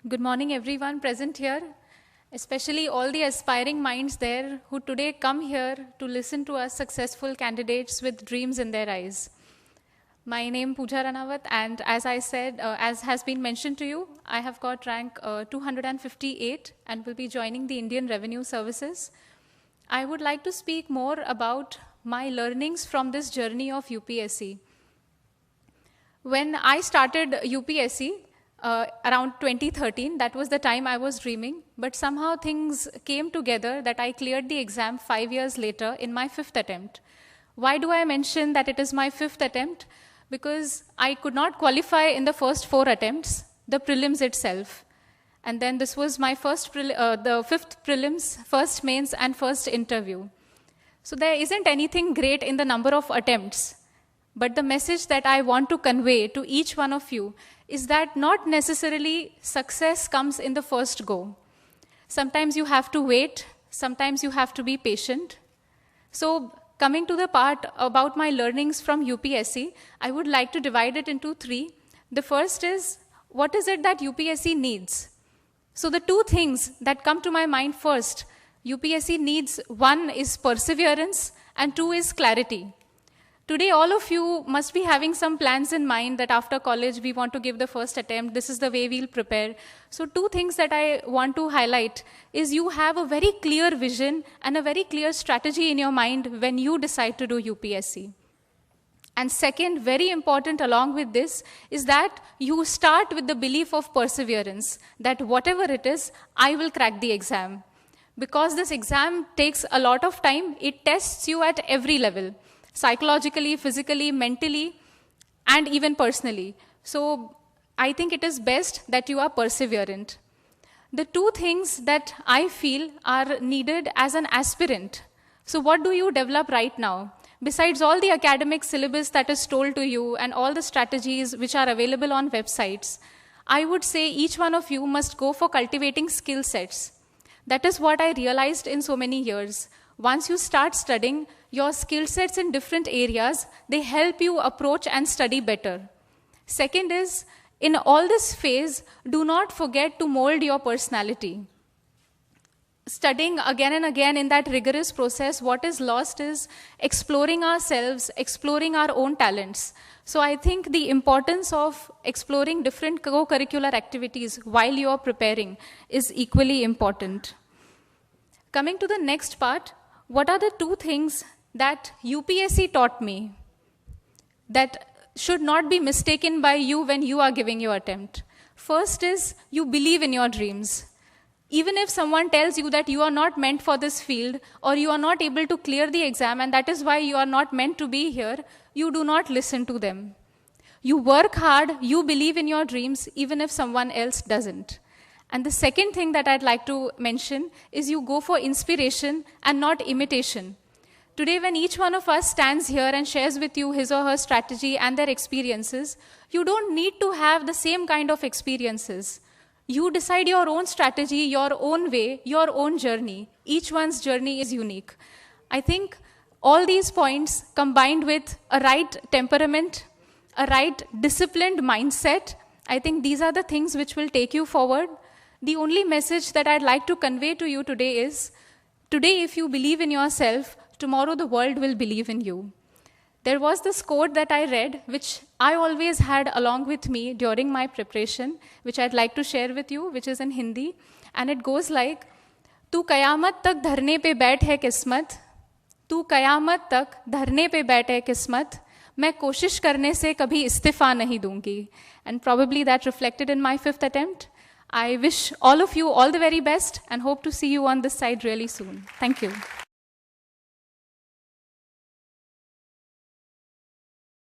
Good morning, everyone present here, especially all the aspiring minds there who today come here to listen to us successful candidates with dreams in their eyes. My name is Pooja Ranawat, and as I said, as has been mentioned to you, I have got rank 258 and will be joining the Indian Revenue Services. I would like to speak more about my learnings from this journey of UPSC. When I started UPSC, around 2013, that was the time I was dreaming, but somehow things came together that I cleared the exam 5 years later in my 5th attempt. Why do I mention that it is my 5th attempt? Because I could not qualify in the first 4 attempts, the prelims itself. And then this was my the 5th prelims, first mains and first interview. So there isn't anything great in the number of attempts. But the message that I want to convey to each one of you is that not necessarily success comes in the first go. Sometimes you have to wait, sometimes you have to be patient. So coming to the part about my learnings from UPSC, I would like to divide it into 3. The first is, what is it that UPSC needs? So the 2 things that come to my mind first, UPSC needs, 1 is perseverance and 2 is clarity. Today, all of you must be having some plans in mind that after college, we want to give the first attempt. This is the way we'll prepare. So 2 things that I want to highlight is you have a very clear vision and a very clear strategy in your mind when you decide to do UPSC. And second, very important along with this, is that you start with the belief of perseverance, that whatever it is, I will crack the exam. Because this exam takes a lot of time, it tests you at every level. Psychologically, physically, mentally, and even personally. So I think it is best that you are perseverant. The 2 things that I feel are needed as an aspirant. So what do you develop right now? Besides all the academic syllabus that is told to you and all the strategies which are available on websites, I would say each one of you must go for cultivating skill sets. That is what I realized in so many years. Once you start studying, your skill sets in different areas, they help you approach and study better. Second is, in all this phase, do not forget to mold your personality. Studying again and again in that rigorous process, what is lost is exploring ourselves, exploring our own talents. So I think the importance of exploring different co-curricular activities while you are preparing is equally important. Coming to the next part, what are the 2 things that UPSC taught me that should not be mistaken by you when you are giving your attempt? First is, you believe in your dreams. Even if someone tells you that you are not meant for this field or you are not able to clear the exam and that is why you are not meant to be here, you do not listen to them. You work hard, you believe in your dreams even if someone else doesn't. And the second thing that I'd like to mention is you go for inspiration and not imitation. Today, when each one of us stands here and shares with you his or her strategy and their experiences, you don't need to have the same kind of experiences. You decide your own strategy, your own way, your own journey. Each one's journey is unique. I think all these points combined with a right temperament, a right disciplined mindset, I think these are the things which will take you forward. The only message that I'd like to convey to you today is, today if you believe in yourself, tomorrow the world will believe in you. There was this quote that I read, which I always had along with me during my preparation, which I'd like to share with you, which is in Hindi. And it goes like, "Tu kayamat tak dharne pe baith hai kismat, tu kayamat tak dharne pe baith hai kismat, मैं कोशिश करने से कभी इस्तीफा नहीं दूंगी." And probably that reflected in my 5th attempt. I wish all of you all the very best and hope to see you on this side really soon. Thank you.